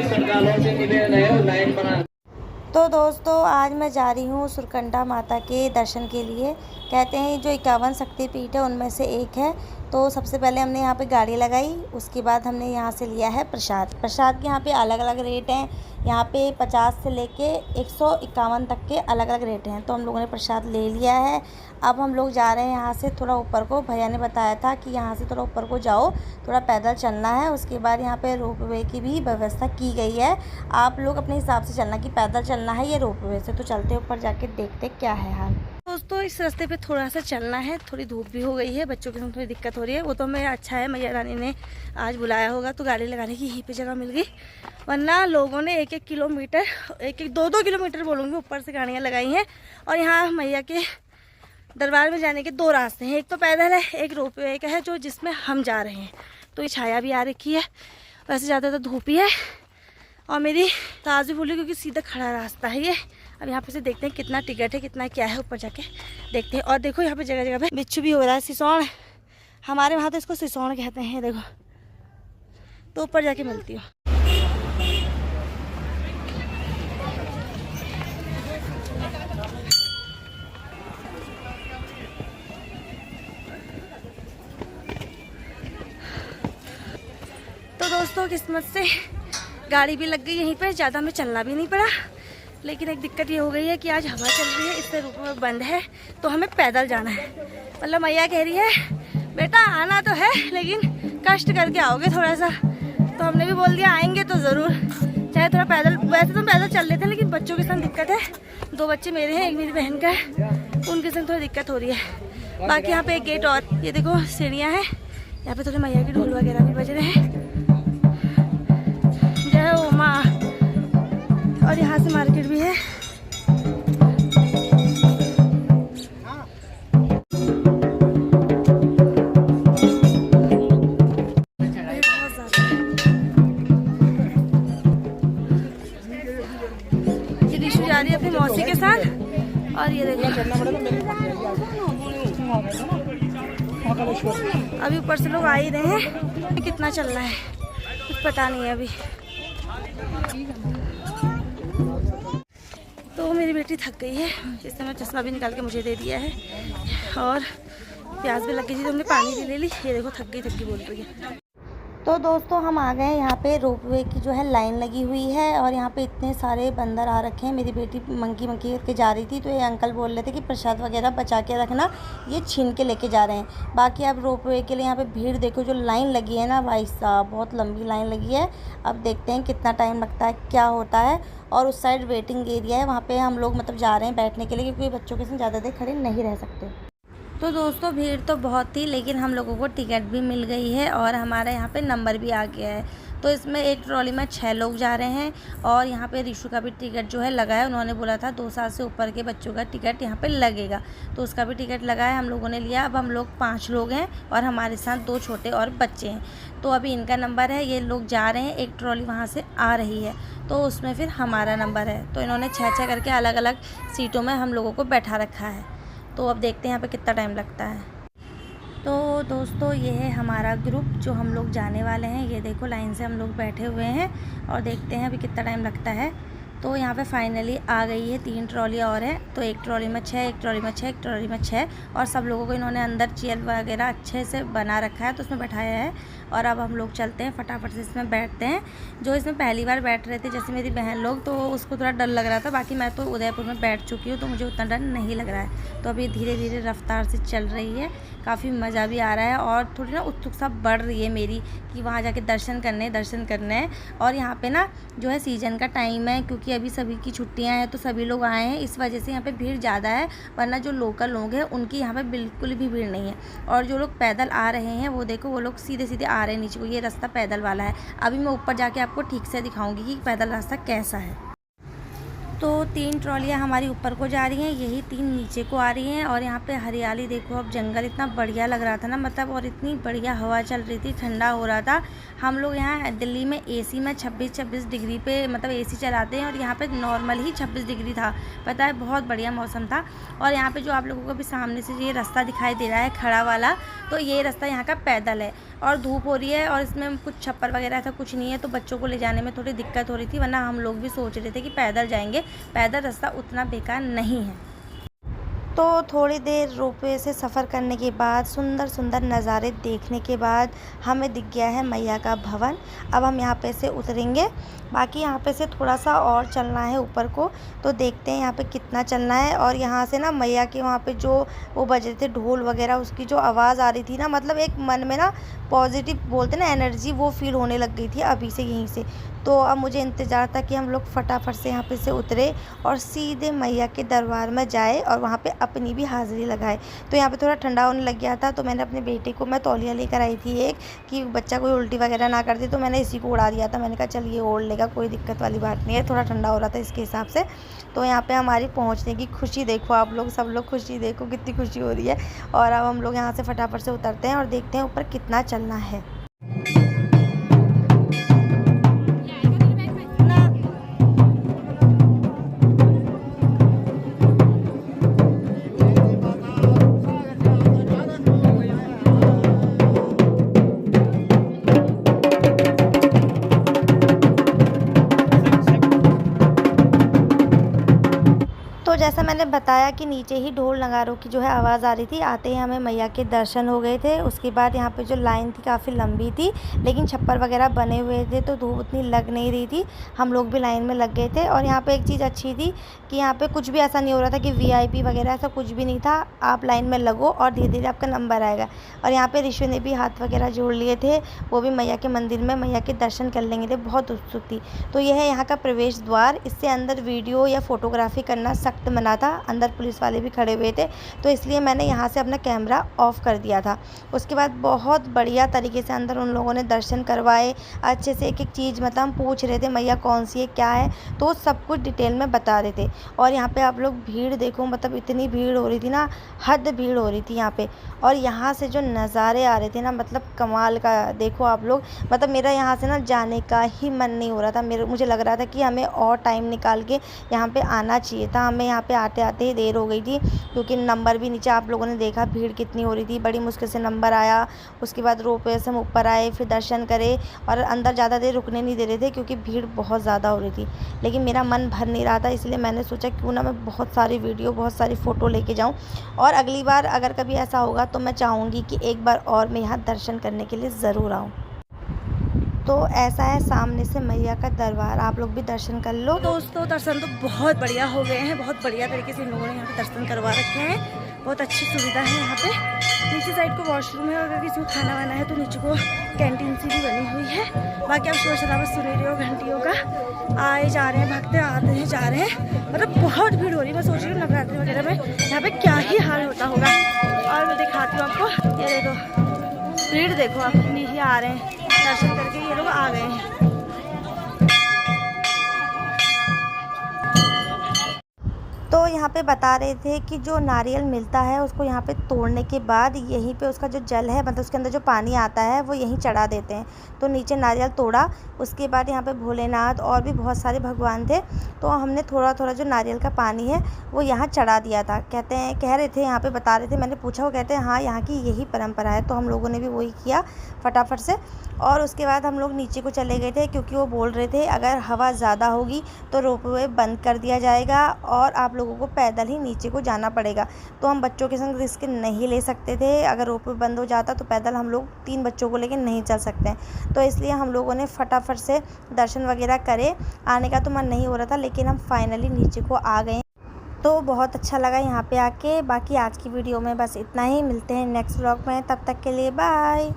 श्रद्धालुओं से निवेदन है लाइन बना। तो दोस्तों आज मैं जा रही हूँ सुरकंडा माता के दर्शन के लिए। कहते हैं जो 51 शक्तिपीठ है उनमें से एक है। तो सबसे पहले हमने यहाँ पे गाड़ी लगाई, उसके बाद हमने यहाँ से लिया है प्रसाद। प्रसाद के यहाँ पे अलग अलग रेट हैं। यहाँ पे 50 से लेके 151 तक के अलग अलग रेट हैं। तो हम लोगों ने प्रसाद ले लिया है। अब हम लोग जा रहे हैं यहाँ से थोड़ा ऊपर को। भैया ने बताया था कि यहाँ से थोड़ा ऊपर को जाओ, थोड़ा पैदल चलना है। उसके बाद यहाँ पे रोपवे की भी व्यवस्था की गई है। आप लोग अपने हिसाब से चलना कि पैदल चलना है या रोपवे से। तो चलते ऊपर जाके देखते क्या है हाल। दोस्तों इस रास्ते पे थोड़ा सा चलना है, थोड़ी धूप भी हो गई है, बच्चों के साथ थोड़ी दिक्कत हो रही है। वो तो हमें अच्छा है मैया रानी ने आज बुलाया होगा तो गाड़ी लगाने की यहीं पे जगह मिल गई, वरना लोगों ने 1-1 किलोमीटर 1-2 किलोमीटर बोलूँगी ऊपर से गाड़ियाँ लगाई हैं। और यहाँ मैया के दरबार में जाने के 2 रास्ते हैं, एक तो पैदल है, एक रोपवे का है जो जिसमें हम जा रहे हैं। तो ये छाया भी आ रखी है, वैसे ज़्यादा तो धूप ही है और मेरी ताज़ भी फूली क्योंकि सीधा खड़ा रास्ता है ये। अब यहाँ पे से देखते हैं कितना टिकट है, कितना क्या है, ऊपर जाके देखते हैं। और देखो यहाँ पे जगह जगह पे बिच्छू भी हो रहा है, सिसौन, हमारे वहाँ तो इसको सिसौन कहते हैं। देखो तो ऊपर जाके मिलती हूँ। तो दोस्तों किस्मत से गाड़ी भी लग गई यहीं पर, ज़्यादा हमें चलना भी नहीं पड़ा। लेकिन एक दिक्कत ये हो गई है कि आज हवा चल रही है, इससे रूप में बंद है, तो हमें पैदल जाना है। मतलब मैया कह रही है बेटा आना तो है लेकिन कष्ट करके आओगे थोड़ा सा। तो हमने भी बोल दिया आएंगे तो ज़रूर, चाहे थोड़ा पैदल। वैसे तो पैदल चल लेते हैं लेकिन बच्चों के साथ दिक्कत है। 2 बच्चे मेरे हैं, एक मेरी बहन का है, उनके साथ थोड़ी दिक्कत हो रही है। बाकी यहाँ पे एक गेट और, ये देखो सीढ़ियाँ हैं, यहाँ पे थोड़े मैया के ढोल वगैरह भी बज रहे हैं। जय हो माँ। और यहाँ से मार्केट भी है। ये ऋषु जा रही है अपनी मौसी के साथ। और ये देखो अभी ऊपर से लोग आ ही रहे हैं, कितना चलना है कुछ पता नहीं है अभी। तो मेरी बेटी थक गई है, इस समय चश्मा भी निकाल के मुझे दे दिया है और प्यास भी लग गई थी तो हमने पानी भी ले ली। ये देखो थक गई बोल रही है। तो दोस्तों हम आ गए यहाँ पे, रोपवे की जो है लाइन लगी हुई है और यहाँ पे इतने सारे बंदर आ रखे हैं। मेरी बेटी मंकी मंकी करके जा रही थी तो ये अंकल बोल रहे थे कि प्रसाद वगैरह बचा के रखना, ये छीन के लेके जा रहे हैं। बाकी अब रोपवे के लिए यहाँ पे भीड़ देखो, जो लाइन लगी है ना भाई साहब, बहुत लंबी लाइन लगी है। अब देखते हैं कितना टाइम लगता है, क्या होता है। और उस साइड वेटिंग एरिया है, वहाँ पर हम लोग मतलब जा रहे हैं बैठने के लिए क्योंकि बच्चों के साथ ज़्यादा देर खड़े नहीं रह सकते। तो दोस्तों भीड़ तो बहुत थी लेकिन हम लोगों को टिकट भी मिल गई है और हमारा यहाँ पे नंबर भी आ गया है। तो इसमें एक ट्रॉली में 6 लोग जा रहे हैं और यहाँ पे ऋषु का भी टिकट जो है लगा है। उन्होंने बोला था 2 साल से ऊपर के बच्चों का टिकट यहाँ पे लगेगा, तो उसका भी टिकट लगा है, हम लोगों ने लिया। अब हम लोग 5 लोग हैं और हमारे साथ 2 छोटे और बच्चे हैं। तो अभी इनका नंबर है, ये लोग जा रहे हैं, एक ट्रॉली वहाँ से आ रही है तो उसमें फिर हमारा नंबर है। तो इन्होंने 6-6 करके अलग अलग सीटों में हम लोगों को बैठा रखा है। तो अब देखते हैं यहाँ पे कितना टाइम लगता है। तो दोस्तों ये है हमारा ग्रुप जो हम लोग जाने वाले हैं। ये देखो लाइन से हम लोग बैठे हुए हैं और देखते हैं अभी कितना टाइम लगता है। तो यहाँ पे फाइनली आ गई है, 3 ट्रॉलियाँ और हैं। तो एक ट्रॉली में 6, एक ट्रॉली में 6, एक ट्रॉली में 6 और सब लोगों को इन्होंने अंदर चेयर वगैरह अच्छे से बना रखा है तो उसमें बैठाया है। और अब हम लोग चलते हैं, फटाफट से इसमें बैठते हैं। जो इसमें पहली बार बैठ रहे थे जैसे मेरी बहन लोग, तो उसको थोड़ा डर लग रहा था। बाकी मैं तो उदयपुर में बैठ चुकी हूँ तो मुझे उतना डर नहीं लग रहा है। तो अभी धीरे धीरे रफ्तार से चल रही है, काफ़ी मज़ा भी आ रहा है और थोड़ी ना उत्सुकता बढ़ रही है मेरी कि वहाँ जाके दर्शन करने हैं। और यहाँ पे ना जो है सीज़न का टाइम है क्योंकि अभी सभी की छुट्टियाँ हैं तो सभी लोग आए हैं, इस वजह से यहाँ पे भीड़ ज़्यादा है। वरना जो लोकल लोग हैं उनकी यहाँ पे बिल्कुल भी भीड़ नहीं है। और जो लोग पैदल आ रहे हैं वो देखो, वो लोग सीधे सीधे आ रहे हैं नीचे को। ये रास्ता पैदल वाला है। अभी मैं ऊपर जाके आपको ठीक से दिखाऊंगी कि पैदल रास्ता कैसा है। तो 3 ट्रॉलियाँ हमारी ऊपर को जा रही हैं, यही 3 नीचे को आ रही हैं। और यहाँ पे हरियाली देखो, अब जंगल इतना बढ़िया लग रहा था ना, मतलब और इतनी बढ़िया हवा चल रही थी, ठंडा हो रहा था। हम लोग यहाँ दिल्ली में एसी में 26-26 डिग्री पे मतलब एसी चलाते हैं और यहाँ पे नॉर्मल ही 26 डिग्री था। पता है बहुत बढ़िया मौसम था। और यहाँ पे जो आप लोगों को भी सामने से ये रास्ता दिखाई दे रहा है खड़ा वाला, तो ये रास्ता यहाँ का पैदल है। और धूप हो रही है और इसमें कुछ छप्पर वगैरह ऐसा कुछ नहीं है, तो बच्चों को ले जाने में थोड़ी दिक्कत हो रही थी, वरना हम लोग भी सोच रहे थे कि पैदल जाएंगे। पैदल रास्ता उतना बेकार नहीं है। तो थोड़ी देर रोपवे से सफ़र करने के बाद, सुंदर सुंदर नज़ारे देखने के बाद हमें दिख गया है मैया का भवन। अब हम यहाँ पे से उतरेंगे। बाकी यहाँ पे से थोड़ा सा और चलना है ऊपर को, तो देखते हैं यहाँ पे कितना चलना है। और यहाँ से ना मैया के वहाँ पे जो वो बज रहे थे ढोल वगैरह, उसकी जो आवाज़ आ रही थी ना, मतलब एक मन में ना पॉजिटिव बोलते ना एनर्जी, वो फील होने लग गई थी अभी से यहीं से। तो अब मुझे इंतज़ार था कि हम लोग फटाफट से यहाँ पे से उतरे और सीधे मैया के दरबार में जाए और वहाँ पे अपनी भी हाज़िरी लगाए। तो यहाँ पे थोड़ा ठंडा होने लग गया था, तो मैंने अपने बेटे को मैं तौलिया लेकर आई थी एक, कि बच्चा कोई उल्टी वगैरह ना कर दे, तो मैंने इसी को उड़ा दिया था। मैंने कहा चल ये ओढ़ लेगा, कोई दिक्कत वाली बात नहीं है। थोड़ा ठंडा हो रहा था इसके हिसाब से। तो यहाँ पे हमारी पहुँचने की खुशी देखो आप लोग, सब लोग खुशी देखो कितनी खुशी हो रही है। और अब हम लोग यहाँ से फटाफट से उतरते हैं और देखते हैं ऊपर कितना चलना है। तो जैसा मैंने बताया कि नीचे ही ढोल नगारों की जो है आवाज़ आ रही थी। आते ही हमें मैया के दर्शन हो गए थे। उसके बाद यहाँ पे जो लाइन थी काफ़ी लंबी थी, लेकिन छप्पर वगैरह बने हुए थे तो धूप उतनी लग नहीं रही थी। हम लोग भी लाइन में लग गए थे। और यहाँ पे एक चीज़ अच्छी थी कि यहाँ पे कुछ भी ऐसा नहीं हो रहा था कि VIP वगैरह, ऐसा कुछ भी नहीं था। आप लाइन में लगो और धीरे धीरे आपका नंबर आएगा। और यहाँ पर ऋषि ने भी हाथ वगैरह जोड़ लिए थे, वो भी मैया के मंदिर में मैया के दर्शन कर लेंगे थे, बहुत उत्सुक थी। तो यह है यहाँ का प्रवेश द्वार। इससे अंदर वीडियो या फोटोग्राफी करना सख्त मना था। अंदर पुलिस वाले भी खड़े हुए थे, तो इसलिए मैंने यहाँ से अपना कैमरा ऑफ कर दिया था। उसके बाद बहुत बढ़िया तरीके से अंदर उन लोगों ने दर्शन करवाए, अच्छे से एक एक चीज़, मतलब हम पूछ रहे थे मैया कौन सी है, क्या है, तो सब कुछ डिटेल में बता रहे थे। और यहाँ पे आप लोग भीड़ देखो, मतलब इतनी भीड़ हो रही थी ना, हद भीड़ हो रही थी यहाँ पे। और यहाँ से जो नज़ारे आ रहे थे ना, मतलब कमाल का। देखो आप लोग, मतलब मेरा यहाँ से ना जाने का ही मन नहीं हो रहा था। मुझे लग रहा था कि हमें और टाइम निकाल के यहाँ पे आना चाहिए था। हमें यहाँ पे आते आते ही देर हो गई थी, क्योंकि नंबर भी नीचे आप लोगों ने देखा भीड़ कितनी हो रही थी। बड़ी मुश्किल से नंबर आया। उसके बाद रोपवे से हम ऊपर आए, फिर दर्शन करे, और अंदर ज़्यादा देर रुकने नहीं दे रहे थे क्योंकि भीड़ बहुत ज़्यादा हो रही थी। लेकिन मेरा मन भर नहीं रहा था, इसलिए मैंने सोचा क्यों ना मैं बहुत सारी वीडियो, बहुत सारी फ़ोटो लेके जाऊँ। और अगली बार अगर कभी ऐसा होगा तो मैं चाहूँगी कि एक बार और मैं यहाँ दर्शन करने के लिए ज़रूर आऊँ। तो ऐसा है सामने से मैया का दरबार, आप लोग भी दर्शन कर लो। दोस्तों दर्शन तो बहुत बढ़िया हो गए हैं, बहुत बढ़िया तरीके से इन लोगों ने यहाँ पे दर्शन करवा रखे हैं। बहुत अच्छी सुविधा है यहाँ पे। नीचे साइड को वॉशरूम है, अगर किसी को खाना वाना है तो नीचे को कैंटीन सी भी बनी हुई है। बाकी आप शोर शराबा सुन रहे हो घंटियों का, आए जा रहे हैं, भागते आते हैं जा रहे हैं, मतलब बहुत भीड़ हो रही है। मैं सोच रही हूँ नवरात्रि वगैरह में यहाँ पे क्या ही हाल होता होगा। और मैं दिखाती हूँ आपको, ये देखो भीड़ देखो, आप नीचे आ रहे हैं, दर्शन करके ये लोग आ गए हैं। तो यहाँ पे बता रहे थे कि जो नारियल मिलता है उसको यहाँ पे तोड़ने के बाद यहीं पे उसका जो जल है, मतलब उसके अंदर जो पानी आता है वो यहीं चढ़ा देते हैं। तो नीचे नारियल तोड़ा, उसके बाद यहाँ पे भोलेनाथ और भी बहुत सारे भगवान थे, तो हमने थोड़ा थोड़ा जो नारियल का पानी है वो यहाँ चढ़ा दिया था। कह रहे थे यहाँ पे, बता रहे थे, मैंने पूछा, वो कहते हैं हाँ यहाँ की यही परंपरा है। तो हम लोगों ने भी वही किया फटाफट से। और उसके बाद हम लोग नीचे को चले गए थे, क्योंकि वो बोल रहे थे अगर हवा ज़्यादा होगी तो रोपवे बंद कर दिया जाएगा और आप लोगों को पैदल ही नीचे को जाना पड़ेगा। तो हम बच्चों के संग रिस्क नहीं ले सकते थे, अगर रोपवे बंद हो जाता तो पैदल हम लोग 3 बच्चों को लेकर नहीं चल सकते हैं। तो इसलिए हम लोगों ने फटाफट से दर्शन वगैरह करे। आने का तो मन नहीं हो रहा था, लेकिन हम फाइनली नीचे को आ गए। तो बहुत अच्छा लगा यहाँ पे आके। बाकी आज की वीडियो में बस इतना ही, मिलते हैं नेक्स्ट व्लॉग में, तब तक के लिए बाय।